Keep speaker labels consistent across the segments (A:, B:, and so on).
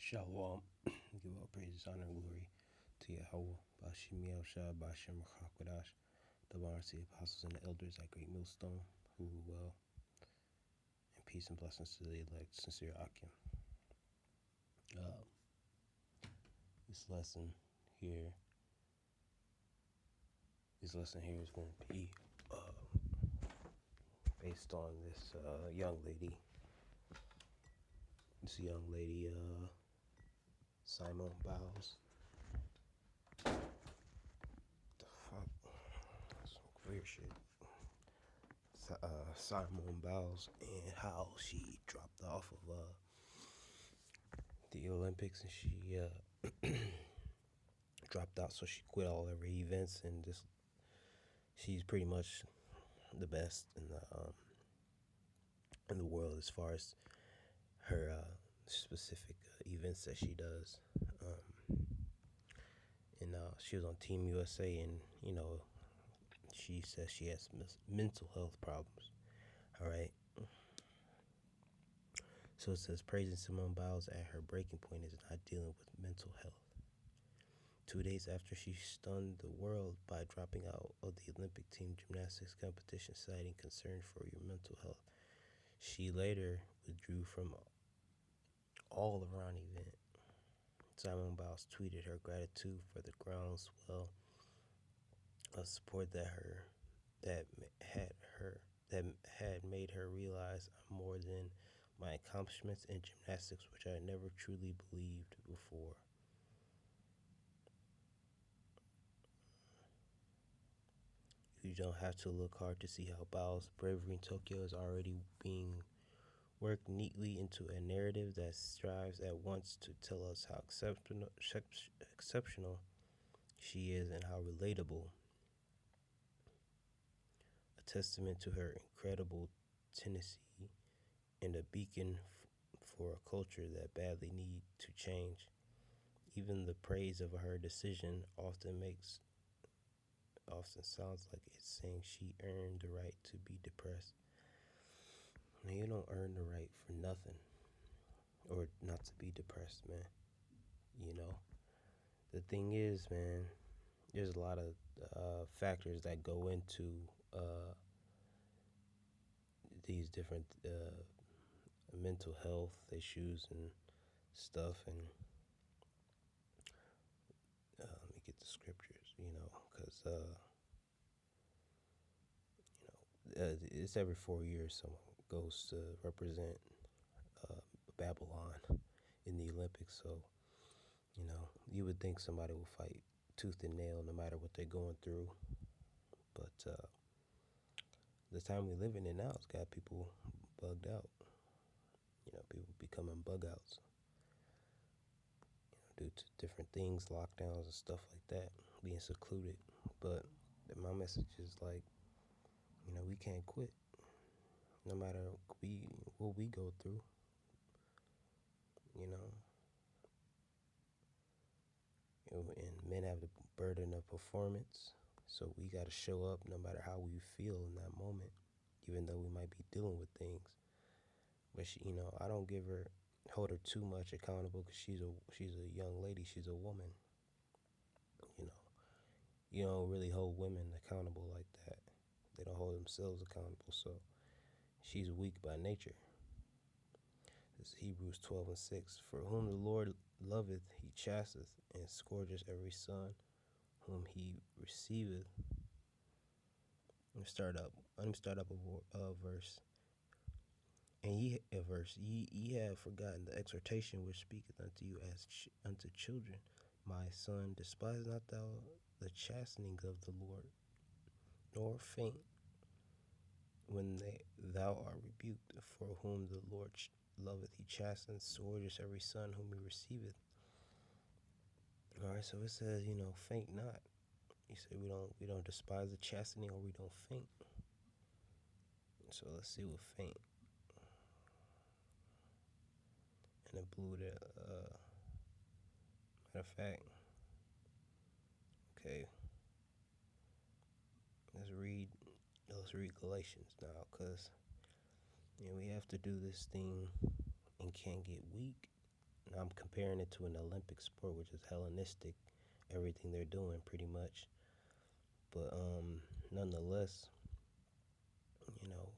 A: Shalom. Give all praise, honor, and glory to Yahweh, Bashim Yahushua, Bashem Rachakwadash, the Barnes, the apostles, and the elders at Great Millstone, who rule well, and peace and blessings to the elect, sincere Akim. Uh, this lesson here, is going to be based on this young lady. Simone Biles. The fuck? Some weird shit. Simone Biles and how she dropped off of the Olympics, and she dropped out, so she quit all her events, and just she's pretty much the best in the world as far as her specific events that she does. And she was on Team USA, and she says she has mental health problems. All right. So it says, praising Simone Biles at her breaking point is not dealing with mental health. 2 days after she stunned the world by dropping out of the Olympic team gymnastics competition, citing concern for your mental health, she later withdrew from all around event. Simone Biles tweeted her gratitude for the groundswell of support that had made her realize I'm more than my accomplishments in gymnastics, which I never truly believed before. You don't have to look hard to see how Biles' bravery in Tokyo is already being worked neatly into a narrative that strives at once to tell us how exceptional she is and how relatable, a testament to her incredible tenacity and a beacon for a culture that badly needs to change. Even the praise of her decision often sounds like it's saying she earned the right to be depressed. Now, you don't earn the right for nothing, or not to be depressed, man. The thing is, man, there's a lot of factors that go into these different mental health issues and stuff. And let me get the scriptures, because it's every 4 years someone goes to represent Babylon in the Olympics. So you would think somebody will fight tooth and nail no matter what they're going through. But the time we live in it now has got people bugged out. People becoming bug outs, due to different things, lockdowns and stuff like that, being secluded. But my message is like, we can't quit. No matter what we go through, and men have the burden of performance. So we got to show up no matter how we feel in that moment, even though we might be dealing with things. But I don't hold her too much accountable, because she's a young lady. She's a woman. You don't really hold women accountable like that. They don't hold themselves accountable. So she's weak by nature. This is Hebrews 12:6. For whom the Lord loveth, he chasteth, and scourgeth every son whom he receiveth. Let me start up a verse. And ye have forgotten the exhortation which speaketh unto you as unto children. My son, despise not thou the chastening of the Lord, nor faint when thou art rebuked. For whom the Lord loveth, he chasteneth, scourgeth every son whom he receiveth. All right, so it says, faint not. He said we don't despise the chastening, or we don't faint. So let's see what faint. And it blew the matter of fact. Okay. Let's read Galatians now, because we have to do this thing and can't get weak. I'm comparing it to an Olympic sport, which is Hellenistic, everything they're doing pretty much. But nonetheless, you know,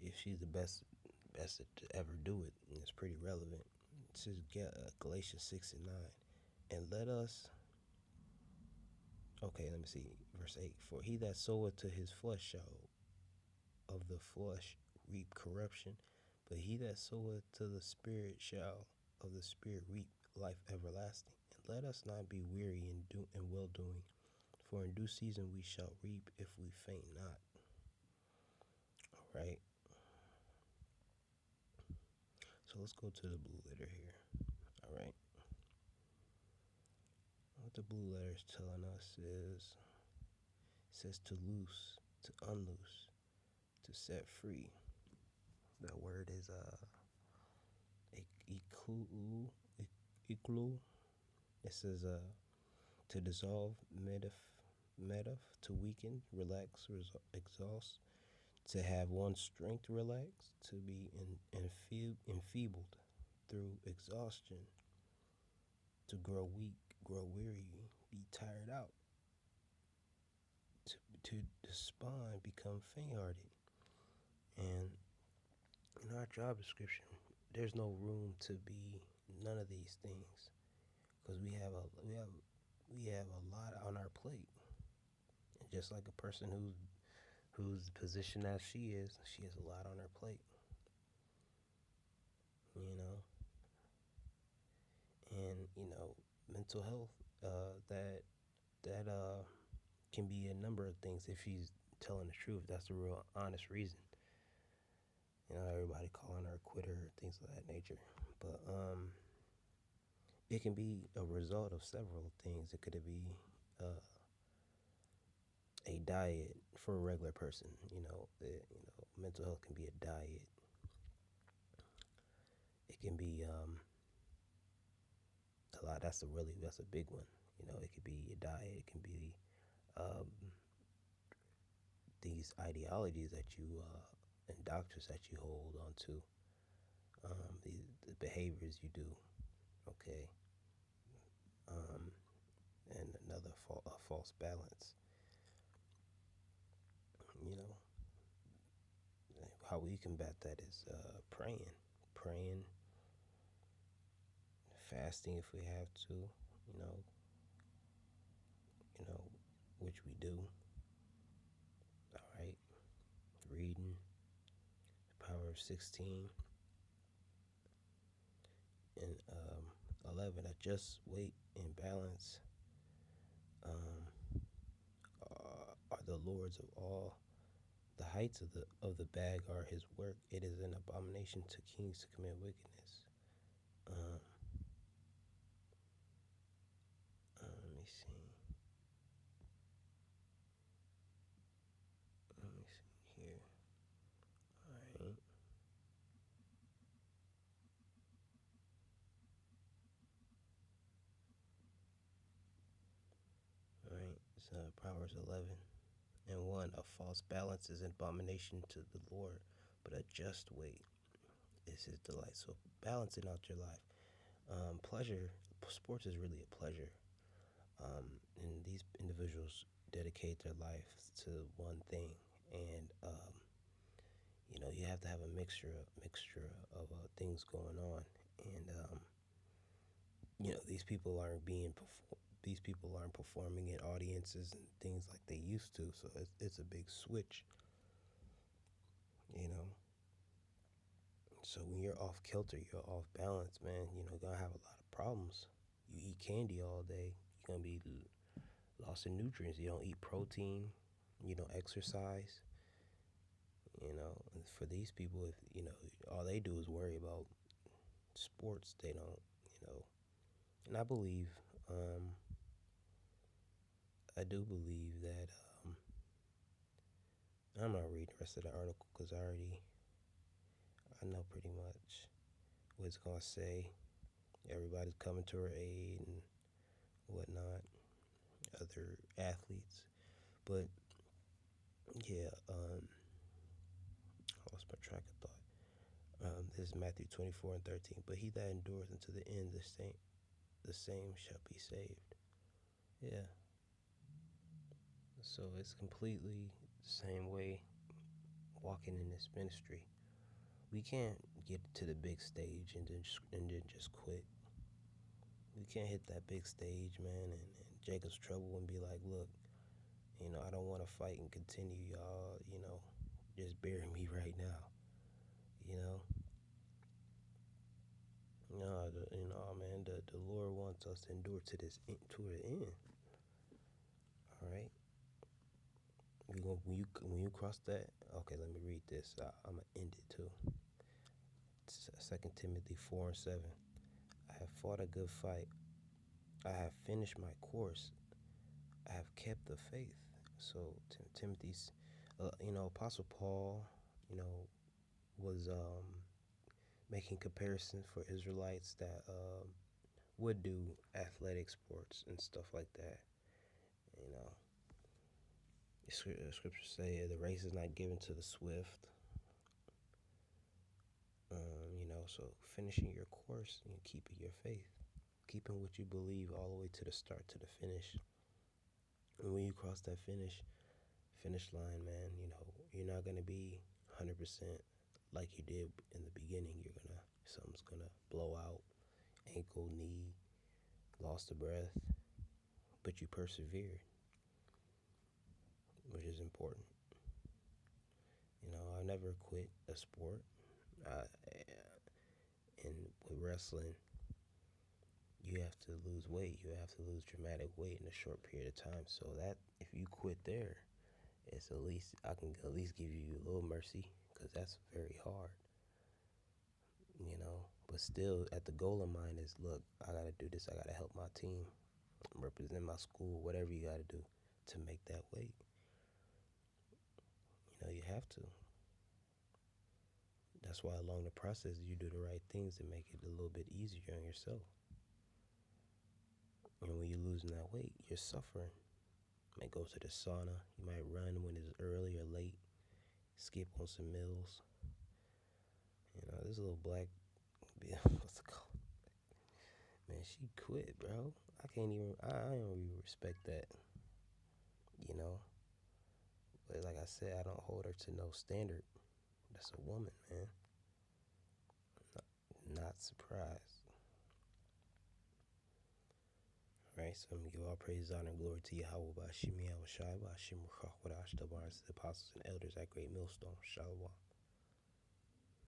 A: if she's the best to ever do it, and it's pretty relevant. It says Galatians 6:9, and let us. Okay, let me see, verse 8. For he that soweth to his flesh shall of the flesh reap corruption, but he that soweth to the Spirit shall of the Spirit reap life everlasting. And let us not be weary in well doing, for in due season we shall reap if we faint not. All right. So let's go to the blue letter here. All right. What the blue letter is telling us is, it says to loose, to unloose, to set free. That word is iklu. Iklu. It says to dissolve, to weaken, relax, exhaust, to have one's strength relaxed, to be enfeebled through exhaustion, to grow weak, grow weary, be tired out, to despond, become faint-hearted. And in our job description, there's no room to be none of these things because we have a lot on our plate. And just like a person who's positioned as she has a lot on her plate. You know, and mental health that can be a number of things if she's telling the truth. That's the real honest reason. Everybody calling her a quitter, things of that nature. But it can be a result of several things. It could be uh, a diet for a regular person. Mental health can be a diet. It can be a lot. That's a big one. It could be a diet. It can be um, these ideologies that you and doctrines that you hold on to. The behaviors you do. Okay. Um, and another a false balance. You know, how we combat that is praying, fasting if we have to. You know, you know, which we do. All right, reading, Proverbs 16 and 11. A just weight and balance are the lords of all. The heights of the bag are his work. It is an abomination to kings to commit wickedness. Um, let me see. Let me see here. All right. All right. So Proverbs 11 and 1. A false balance is an abomination to the Lord, but a just weight is his delight. So balancing out your life. Pleasure. Sports is really a pleasure. And these individuals dedicate their life to one thing, and you have to have a mixture of things going on, and these people aren't performing in audiences and things like they used to, so it's a big switch, you know. So when you're off kilter, you're off balance, man. You're gonna have a lot of problems. You eat candy all day, you're gonna be lost in nutrients. You don't eat protein, you don't exercise. And for these people, if all they do is worry about sports, they don't, you know. And um, I do believe that I'm not reading the rest of the article because I know pretty much what it's gonna say. Everybody's coming to her aid and whatnot, other athletes. But yeah, I lost my track of thought. This is Matthew 24 and 13. But he that endureth unto the end, the same shall be saved. Yeah. So it's completely the same way walking in this ministry. We can't get to the big stage and then just quit. We can't hit that big stage, man, and Jacob's trouble and be like, look, I don't want to fight and continue, y'all. Just bury me right now. You know, no, man. The Lord wants us to endure to the end. All right. When you cross that, okay. Let me read this. I'm gonna end it too. 2 Timothy 4:7. I have fought a good fight. I have finished my course. I have kept the faith. So Timothy's, Apostle Paul, was making comparisons for Israelites that would do athletic sports and stuff like that. You know, the scriptures say the race is not given to the swift. So finishing your course and keeping your faith, keeping what you believe all the way to the start to the finish. And when you cross that finish line, man, you're not gonna be 100% like you did in the beginning. Something's gonna blow out, ankle, knee, lost the breath, but you persevered, which is important. I never quit a sport. Uh, and with wrestling, you have to lose weight. You have to lose dramatic weight in a short period of time. So that if you quit there, it's at least I can at least give you a little mercy because that's very hard. But still, at the goal of mine is, look, I gotta do this. I gotta help my team, represent my school, whatever you gotta do to make that weight. You have to. That's why along the process you do the right things to make it a little bit easier on yourself. And when you're losing that weight, you're suffering. You might go to the sauna. You might run when it's early or late. Skip on some meals. This little black, what's it called? Man, she quit, bro. I can't even. I don't even respect that. You know. But like I said, I don't hold her to no standard. That's a woman, man. Not surprised. Right, so I'm gonna give all praise, honor, and glory to Yahweh, Bashim Yahweh Shai, Bashim Ruach, the apostles and elders at Great Millstone, Shalom.